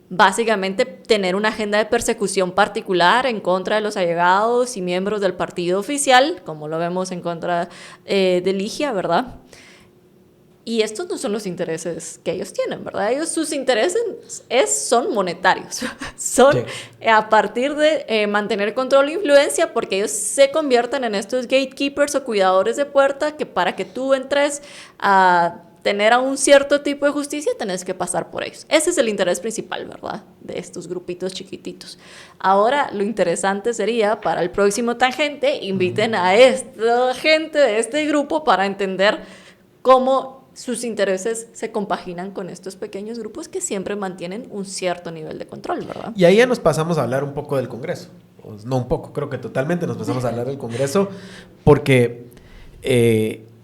Básicamente tener una agenda de persecución particular en contra de los allegados y miembros del partido oficial, como lo vemos en contra de Ligia, ¿verdad? Y estos no son los intereses que ellos tienen, ¿verdad? Sus intereses son monetarios. Son a partir de mantener control e influencia, porque ellos se convierten en estos gatekeepers o cuidadores de puerta que para que tú entres a tener a un cierto tipo de justicia tenés que pasar por ellos. Ese es el interés principal, ¿verdad? De estos grupitos chiquititos. Ahora, lo interesante sería, para el próximo Tangente, inviten a esta gente de este grupo para entender cómo sus intereses se compaginan con estos pequeños grupos que siempre mantienen un cierto nivel de control, ¿verdad? Y ahí ya nos pasamos a hablar un poco del Congreso. No un poco, creo que totalmente nos pasamos a hablar del Congreso porque,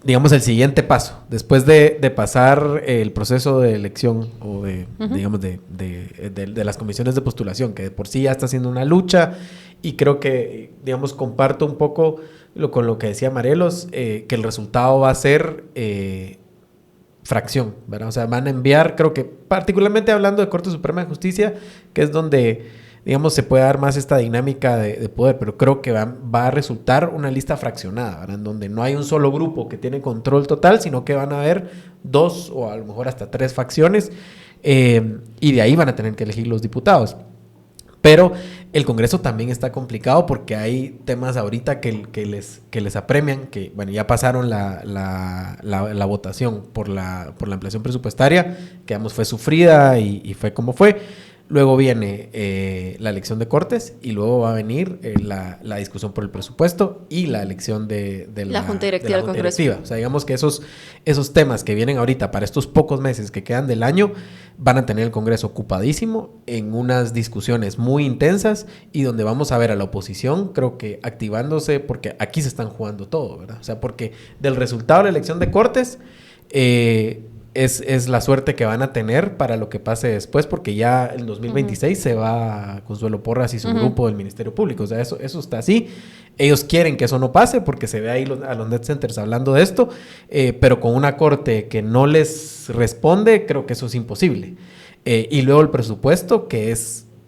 digamos, el siguiente paso, después de pasar el proceso de elección o digamos, de las comisiones de postulación, que de por sí ya está haciendo una lucha, y creo que, digamos, comparto un poco con lo que decía Marelos, que el resultado va a ser fracción, ¿verdad? O sea, van a enviar, creo que particularmente hablando de Corte Suprema de Justicia, que es donde, digamos, se puede dar más esta dinámica de poder, pero creo que va a resultar una lista fraccionada, ¿verdad? En donde no hay un solo grupo que tiene control total, sino que van a haber 2 o a lo mejor hasta 3 facciones, y de ahí van a tener que elegir los diputados. Pero el Congreso también está complicado porque hay temas ahorita que les apremian, que bueno, ya pasaron la votación por la ampliación presupuestaria, que digamos fue sufrida y fue como fue. Luego viene la elección de Cortes y luego va a venir la discusión por el presupuesto y la elección de la Junta Directiva del Congreso. O sea, digamos que esos temas que vienen ahorita para estos pocos meses que quedan del año van a tener el Congreso ocupadísimo en unas discusiones muy intensas y donde vamos a ver a la oposición, creo que activándose, porque aquí se están jugando todo, ¿verdad? O sea, porque del resultado de la elección de Cortes es la suerte que van a tener para lo que pase después, porque ya en 2026 se va Consuelo Porras y su grupo del Ministerio Público. O sea, eso está así. Ellos quieren que eso no pase porque se ve ahí a los net centers hablando de esto, pero con una corte que no les responde, creo que eso es imposible. Y luego el presupuesto, que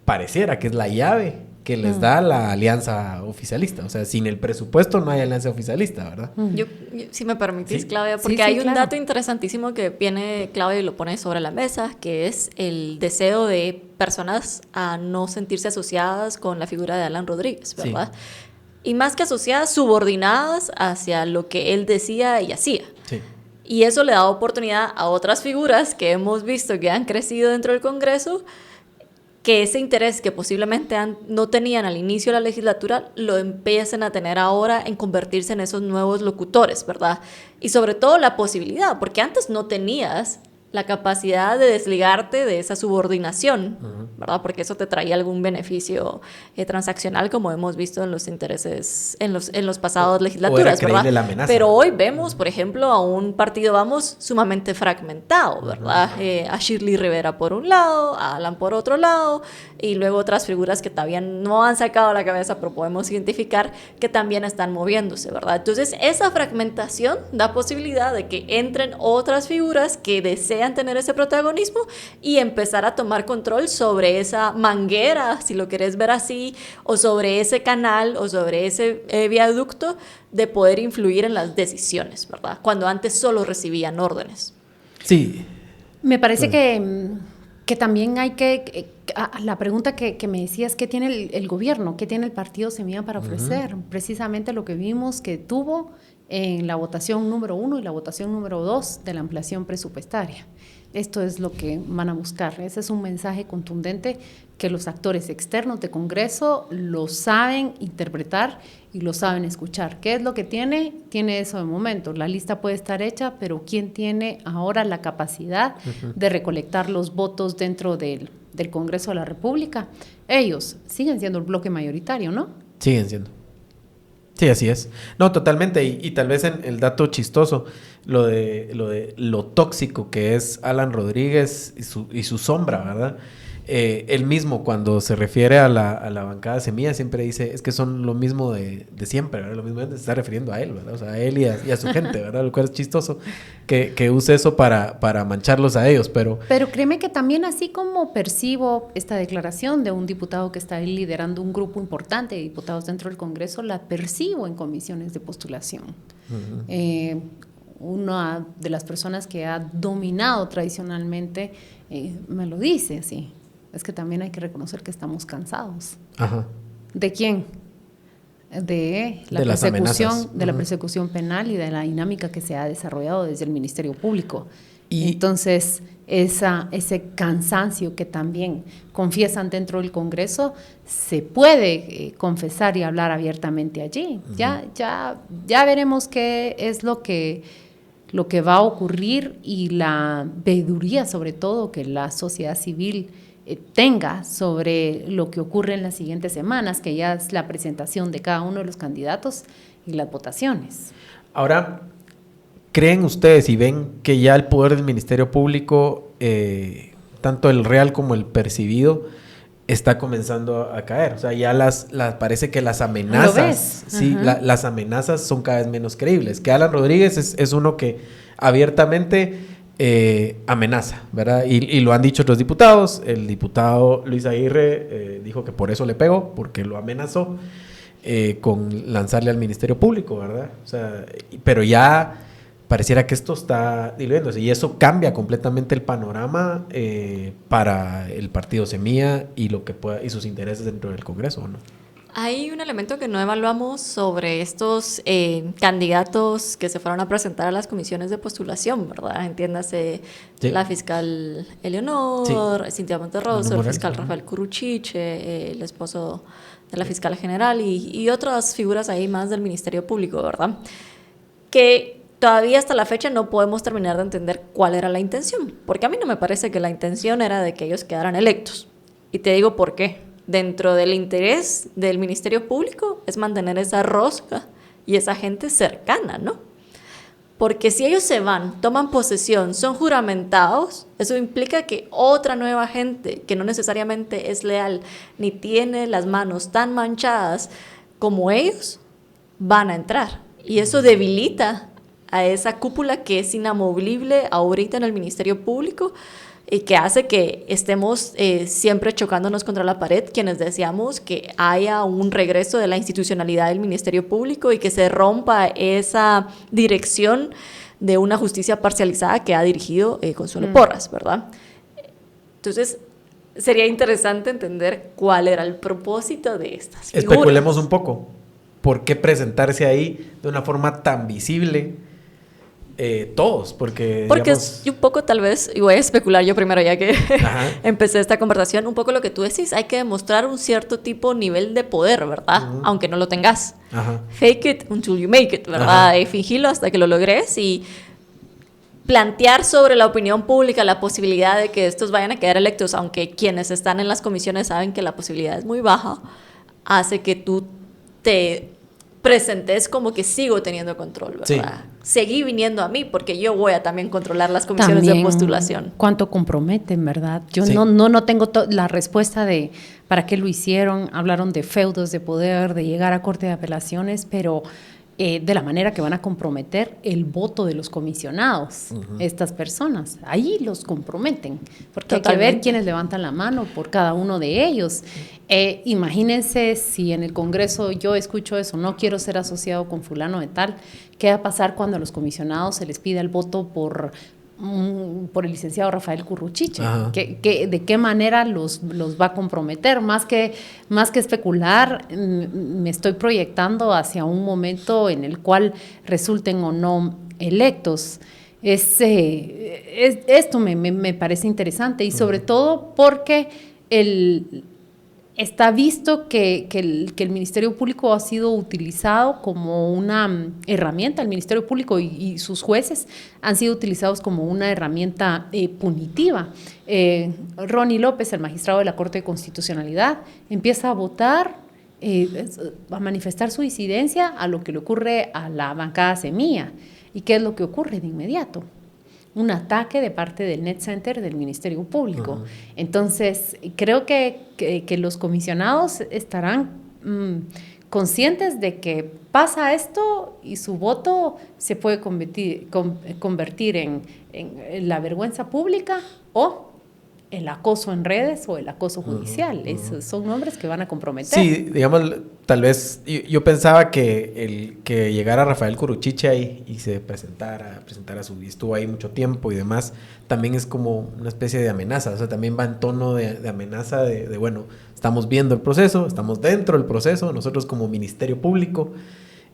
pareciera que es la llave que les da la alianza oficialista. O sea, sin el presupuesto no hay alianza oficialista, ¿verdad? Yo si me permitís, ¿Sí? Claudia, porque hay un dato interesantísimo que viene Claudia y lo pone sobre la mesa, que es el deseo de personas a no sentirse asociadas con la figura de Alan Rodríguez, ¿verdad? Sí. Y más que asociadas, subordinadas hacia lo que él decía y hacía. Sí. Y eso le da oportunidad a otras figuras que hemos visto que han crecido dentro del Congreso, que ese interés que posiblemente no tenían al inicio de la legislatura, lo empiecen a tener ahora en convertirse en esos nuevos locutores, ¿verdad? Y sobre todo la posibilidad, porque antes no tenías la capacidad de desligarte de esa subordinación, ¿verdad? Porque eso te traía algún beneficio transaccional, como hemos visto en los intereses, en los pasados legislaturas, ¿verdad? La amenaza. Pero hoy vemos, por ejemplo, a un partido, vamos, sumamente fragmentado, ¿verdad? A Shirley Rivera por un lado, a Alan por otro lado, y luego otras figuras que todavía no han sacado la cabeza, pero podemos identificar que también están moviéndose, ¿verdad? Entonces, esa fragmentación da posibilidad de que entren otras figuras que desean tener ese protagonismo y empezar a tomar control sobre esa manguera, si lo querés ver así, o sobre ese canal o sobre ese viaducto de poder influir en las decisiones, ¿verdad? Cuando antes solo recibían órdenes. Sí. Me parece que también hay la pregunta que me decías, ¿qué tiene el gobierno? ¿Qué tiene el partido Semilla para ofrecer? Precisamente lo que vimos que tuvo en la votación número 1 y la votación número 2 de la ampliación presupuestaria. Esto es lo que van a buscar. Ese es un mensaje contundente que los actores externos de Congreso lo saben interpretar y lo saben escuchar. ¿Qué es lo que tiene? Tiene eso de momento. La lista puede estar hecha, pero ¿quién tiene ahora la capacidad de recolectar los votos dentro del Congreso de la República? Ellos siguen siendo el bloque mayoritario, ¿no? Siguen siendo. Sí, así es. No, totalmente. Y tal vez en el dato chistoso, lo tóxico que es Alan Rodríguez y su sombra, ¿verdad? Él mismo, cuando se refiere a la bancada Semilla, siempre dice, es que son lo mismo de siempre, ¿verdad? Lo mismo se está refiriendo a él, ¿verdad? O sea, a él y a su gente, ¿verdad? Lo cual es chistoso que use eso para mancharlos a ellos, pero créeme que también así como percibo esta declaración de un diputado que está ahí liderando un grupo importante de diputados dentro del Congreso, la percibo en comisiones de postulación. Una de las personas que ha dominado tradicionalmente me lo dice así. Es que también hay que reconocer que estamos cansados. Ajá. ¿De quién? De la persecución penal y de la dinámica que se ha desarrollado desde el Ministerio Público. Entonces, ese cansancio que también confiesan dentro del Congreso, se puede confesar y hablar abiertamente allí. Ya veremos qué es lo que va a ocurrir y la veeduría, sobre todo, que la sociedad civil tenga sobre lo que ocurre en las siguientes semanas, que ya es la presentación de cada uno de los candidatos y las votaciones. Ahora, ¿creen ustedes y ven que ya el poder del Ministerio Público, tanto el real como el percibido, está comenzando a caer? O sea, ya parece que las amenazas, sí, las amenazas son cada vez menos creíbles. Que Alan Rodríguez es uno que abiertamente amenaza, ¿verdad? Y lo han dicho otros diputados. El diputado Luis Aguirre dijo que por eso le pegó, porque lo amenazó con lanzarle al Ministerio Público, ¿verdad? O sea, pero ya pareciera que esto está diluyéndose y eso cambia completamente el panorama para el partido Semilla y y sus intereses dentro del Congreso, ¿no? Hay un elemento que no evaluamos sobre estos candidatos que se fueron a presentar a las comisiones de postulación, ¿verdad? Entiéndase, sí. La fiscal Eleonor, sí. Cintia Monterroso, el fiscal Rafael Curuchiche, el esposo de la fiscal general y otras figuras ahí más del Ministerio Público, ¿verdad? Que todavía hasta la fecha no podemos terminar de entender cuál era la intención, porque a mí no me parece que la intención era de que ellos quedaran electos. Y te digo por qué. Dentro del interés del Ministerio Público es mantener esa rosca y esa gente cercana, ¿no? Porque si ellos se van, toman posesión, son juramentados, eso implica que otra nueva gente que no necesariamente es leal ni tiene las manos tan manchadas como ellos, van a entrar. Y eso debilita a esa cúpula que es inamovible ahorita en el Ministerio Público y que hace que estemos siempre chocándonos contra la pared, quienes deseamos que haya un regreso de la institucionalidad del Ministerio Público y que se rompa esa dirección de una justicia parcializada que ha dirigido Consuelo Porras, ¿verdad? Entonces, sería interesante entender cuál era el propósito de estas figuras. Especulemos un poco. ¿Por qué presentarse ahí de una forma tan visible? Todos, porque digamos, es un poco tal vez, y voy a especular yo primero ya que empecé esta conversación, un poco lo que tú decís, hay que demostrar un cierto nivel de poder, ¿verdad? Aunque no lo tengas. Fake it until you make it, ¿verdad? Fingilo hasta que lo logres y plantear sobre la opinión pública la posibilidad de que estos vayan a quedar electos, aunque quienes están en las comisiones saben que la posibilidad es muy baja, hace que tú te presentes como que sigo teniendo control, ¿verdad? Sí. Seguí viniendo a mí porque yo voy a también controlar las comisiones de postulación. ¿Cuánto comprometen, verdad? Yo Sí. no tengo la respuesta de para qué lo hicieron. Hablaron de feudos de poder, de llegar a corte de apelaciones, pero de la manera que van a comprometer el voto de los comisionados, estas personas. Ahí los comprometen, porque Totalmente. hay que ver quiénes levantan la mano por cada uno de ellos. Imagínense si en el Congreso yo escucho eso, no quiero ser asociado con fulano de tal, ¿qué va a pasar cuando a los comisionados se les pida el voto por el licenciado Rafael Curruchiche? ¿De qué manera los va a comprometer? Más que especular, me estoy proyectando hacia un momento en el cual resulten o no electos. Esto me parece interesante y sobre todo porque está visto que el Ministerio Público ha sido utilizado como una herramienta, el Ministerio Público y sus jueces han sido utilizados como una herramienta punitiva. Ronnie López, el magistrado de la Corte de Constitucionalidad, empieza a votar, a manifestar su disidencia a lo que le ocurre a la bancada Semilla. ¿Y qué es lo que ocurre de inmediato? Un ataque de parte del Net Center del Ministerio Público. Entonces, creo que los comisionados estarán conscientes de que pasa esto y su voto se puede convertir en la vergüenza pública o el acoso en redes o el acoso judicial. Esos son nombres que van a comprometer. Sí, digamos, tal vez yo pensaba que llegara Rafael Curruchiche ahí y se presentara y estuvo ahí mucho tiempo y demás, también es como una especie de amenaza, o sea, también va en tono de amenaza de bueno, estamos viendo el proceso, estamos dentro del proceso, nosotros como Ministerio Público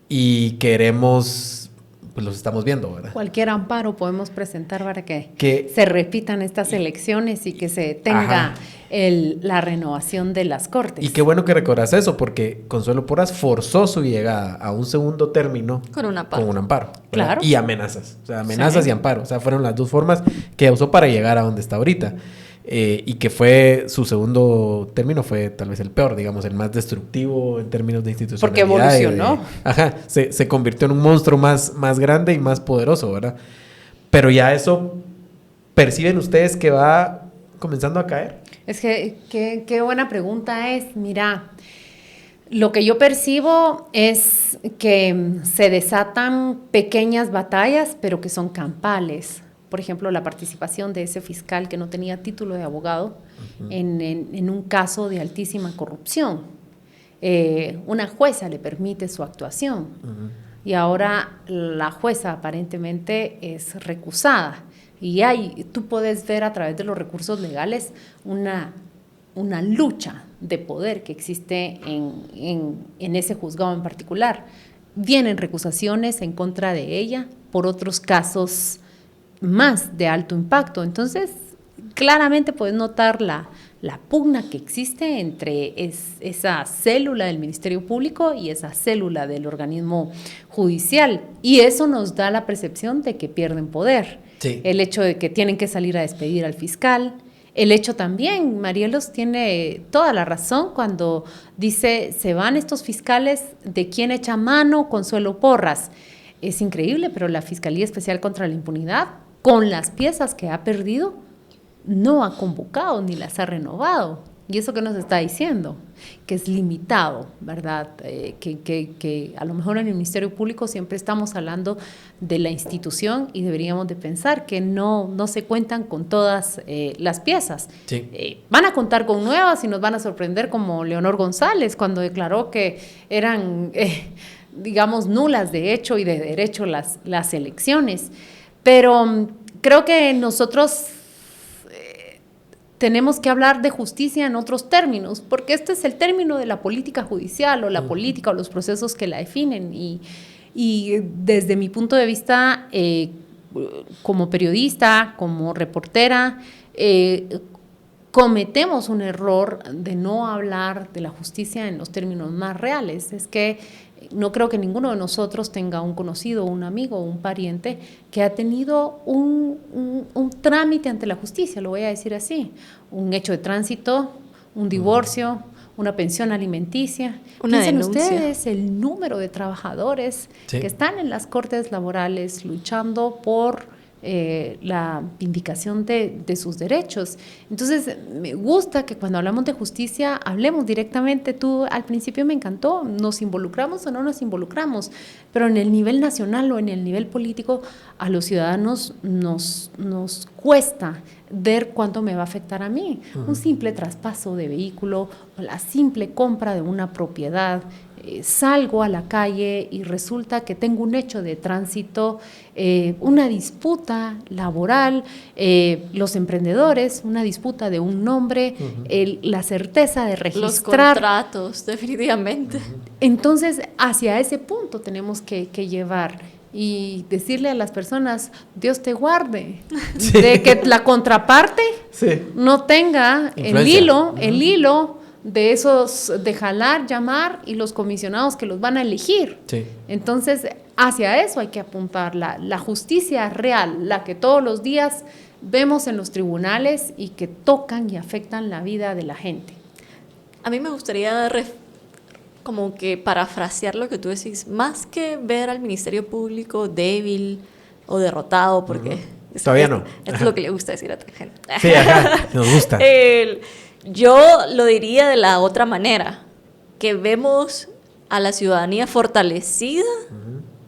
y queremos, pues los estamos viendo, ¿verdad? Cualquier amparo podemos presentar para que se repitan estas elecciones y que se tenga la renovación de las cortes. Y qué bueno que recordas eso, porque Consuelo Porras forzó su llegada a un segundo término Con un amparo. Con un amparo, ¿verdad? Claro. Y amenazas, o sea, amenazas y amparo, o sea, fueron las dos formas que usó para llegar a donde está ahorita. Y que fue su segundo término, fue tal vez el peor, digamos, el más destructivo en términos de institucionalidad. Porque evolucionó. Se convirtió en un monstruo más grande y más poderoso, ¿verdad? Pero ya eso, ¿perciben ustedes que va comenzando a caer? Es que qué buena pregunta es. Mira, lo que yo percibo es que se desatan pequeñas batallas, pero que son campales. Por ejemplo, la participación de ese fiscal que no tenía título de abogado en un caso de altísima corrupción. Una jueza le permite su actuación y ahora la jueza aparentemente es recusada. Y tú puedes ver a través de los recursos legales una lucha de poder que existe en ese juzgado en particular. Vienen recusaciones en contra de ella por otros casos más de alto impacto. Entonces, claramente puedes notar la pugna que existe entre esa célula del Ministerio Público y esa célula del organismo judicial. Y eso nos da la percepción de que pierden poder. Sí. El hecho de que tienen que salir a despedir al fiscal. El hecho también, Marielos tiene toda la razón cuando dice, se van estos fiscales, ¿de quién echa mano? Consuelo Porras. Es increíble, pero la Fiscalía Especial contra la Impunidad, con las piezas que ha perdido, no ha convocado ni las ha renovado. ¿Y eso qué nos está diciendo? Que es limitado, ¿verdad? Que a lo mejor en el Ministerio Público siempre estamos hablando de la institución y deberíamos de pensar que no se cuentan con todas las piezas. Sí. Van a contar con nuevas y nos van a sorprender como Leonor González cuando declaró que eran, digamos, nulas de hecho y de derecho las elecciones. Pero creo que nosotros tenemos que hablar de justicia en otros términos, porque este es el término de la política judicial o la política o los procesos que la definen. Y desde mi punto de vista, como periodista, como reportera, cometemos un error de no hablar de la justicia en los términos más reales. Es que No creo que ninguno de nosotros tenga un conocido, un amigo o un pariente que ha tenido un trámite ante la justicia, lo voy a decir así, un hecho de tránsito, un divorcio, una pensión alimenticia. Una Piensen denuncia. ustedes el número de trabajadores que están en las cortes laborales luchando por la vindicación de sus derechos. Entonces, me gusta que cuando hablamos de justicia hablemos directamente. Tú al principio me encantó, nos involucramos o no nos involucramos, pero en el nivel nacional o en el nivel político a los ciudadanos nos cuesta ver cuánto me va a afectar a mí. Un simple traspaso de vehículo o la simple compra de una propiedad. Salgo a la calle y resulta que tengo un hecho de tránsito, una disputa laboral, los emprendedores, una disputa de un nombre, la certeza de registrar. Los contratos, definitivamente. Entonces, hacia ese punto tenemos que llevar y decirle a las personas, Dios te guarde, de que la contraparte no tenga el hilo de esos, de jalar, llamar y los comisionados que los van a elegir. Sí. Entonces, hacia eso hay que apuntar, la justicia real, la que todos los días vemos en los tribunales y que tocan y afectan la vida de la gente. A mí me gustaría como que parafrasear lo que tú decís, más que ver al Ministerio Público débil o derrotado, porque todavía no. Esto es lo que le gusta decir a otra gente. Sí, nos gusta. Yo lo diría de la otra manera, que vemos a la ciudadanía fortalecida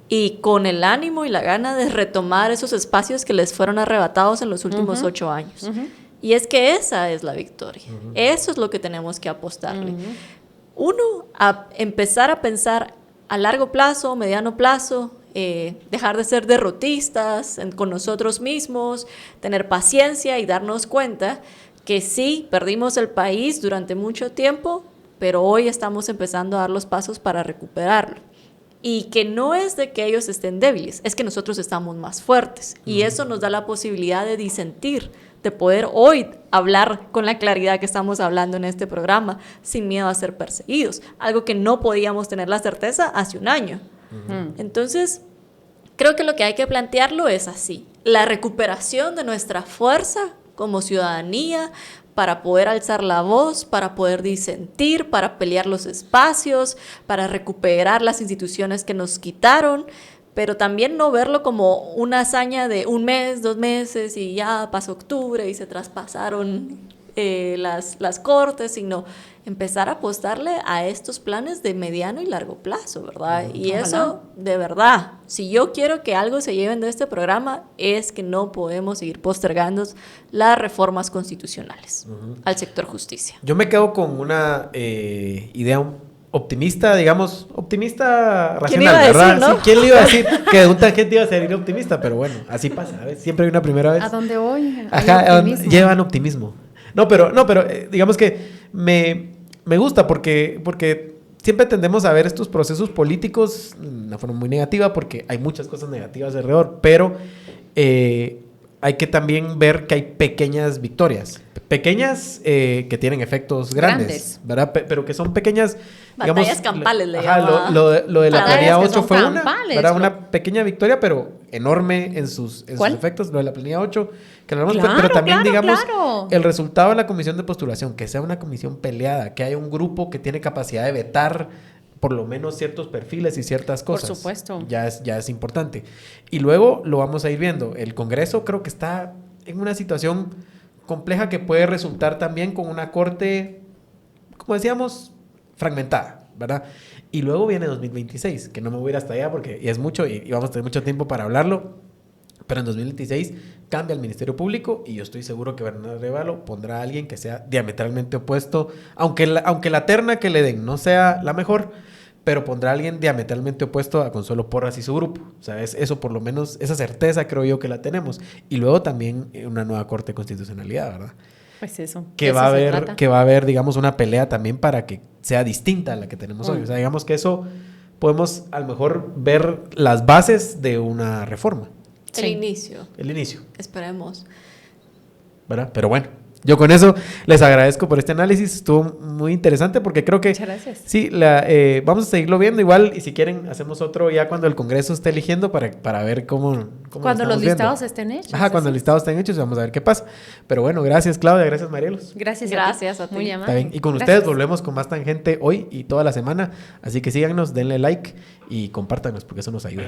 y con el ánimo y la gana de retomar esos espacios que les fueron arrebatados en los últimos 8 años. Y es que esa es la victoria. Eso es lo que tenemos que apostarle. Uno, a empezar a pensar a largo plazo, mediano plazo, dejar de ser derrotistas con nosotros mismos, tener paciencia y darnos cuenta que sí, perdimos el país durante mucho tiempo, pero hoy estamos empezando a dar los pasos para recuperarlo. Y que no es de que ellos estén débiles, es que nosotros estamos más fuertes. Y eso nos da la posibilidad de disentir, de poder hoy hablar con la claridad que estamos hablando en este programa, sin miedo a ser perseguidos. Algo que no podíamos tener la certeza hace un año. Entonces, creo que lo que hay que plantearlo es así. La recuperación de nuestra fuerza como ciudadanía, para poder alzar la voz, para poder disentir, para pelear los espacios, para recuperar las instituciones que nos quitaron, pero también no verlo como una hazaña de 1 mes, 2 meses y ya pasó octubre y se traspasaron las cortes, sino empezar a apostarle a estos planes de mediano y largo plazo, ¿verdad? Y eso, de verdad, si yo quiero que algo se lleven de este programa, es que no podemos seguir postergando las reformas constitucionales al sector justicia. Yo me quedo con una idea optimista, digamos, optimista racional, ¿Quién iba a decir, ¿verdad? no? Sí, ¿quién le iba a decir que de un tangente iba a salir optimista? Pero bueno, así pasa, ¿ves? Siempre hay una primera vez. ¿A dónde voy? Llevan optimismo. No, pero digamos que me gusta porque siempre tendemos a ver estos procesos políticos de una forma muy negativa porque hay muchas cosas negativas alrededor, pero hay que también ver que hay pequeñas victorias. Pequeñas que tienen efectos grandes, ¿verdad? Pero que son pequeñas, digamos... Batallas campales le llamaban. Lo de la planilla 8 fue campales, ¿verdad? Una pequeña victoria, pero enorme en sus efectos. Lo de la planilla 8, que hablamos, pero también, digamos, el resultado de la comisión de postulación, que sea una comisión peleada, que haya un grupo que tiene capacidad de vetar por lo menos ciertos perfiles y ciertas cosas. Por supuesto. Ya es importante. Y luego lo vamos a ir viendo. El Congreso creo que está en una situación compleja que puede resultar también con una corte, como decíamos, fragmentada, ¿verdad? Y luego viene 2026, que no me voy a ir hasta allá porque es mucho y vamos a tener mucho tiempo para hablarlo, pero en 2026 cambia el Ministerio Público y yo estoy seguro que Bernardo Arévalo pondrá a alguien que sea diametralmente opuesto, aunque la terna que le den no sea la mejor, pero pondrá a alguien diametralmente opuesto a Consuelo Porras y su grupo. O sea, eso por lo menos, esa certeza creo yo que la tenemos. Y luego también una nueva Corte de Constitucionalidad, ¿verdad? Pues eso. Que va a haber, digamos, una pelea también para que sea distinta a la que tenemos hoy. O sea, digamos que eso podemos a lo mejor ver las bases de una reforma. El inicio. El inicio. Esperemos. ¿Verdad? Pero bueno. Yo con eso les agradezco por este análisis, estuvo muy interesante porque creo que Muchas gracias. sí, vamos a seguirlo viendo igual y si quieren hacemos otro ya cuando el Congreso esté eligiendo para ver cómo Cuando lo los estamos listados viendo. estén hechos. Ajá, cuando los listados estén hechos vamos a ver qué pasa. Pero bueno, gracias Claudia, gracias Marielos. Gracias. Gracias a ti. Muy Está amable. bien. Y con Gracias. ustedes volvemos con más Tangente hoy y toda la semana. Así que síganos, denle like y compártanos porque eso nos ayuda.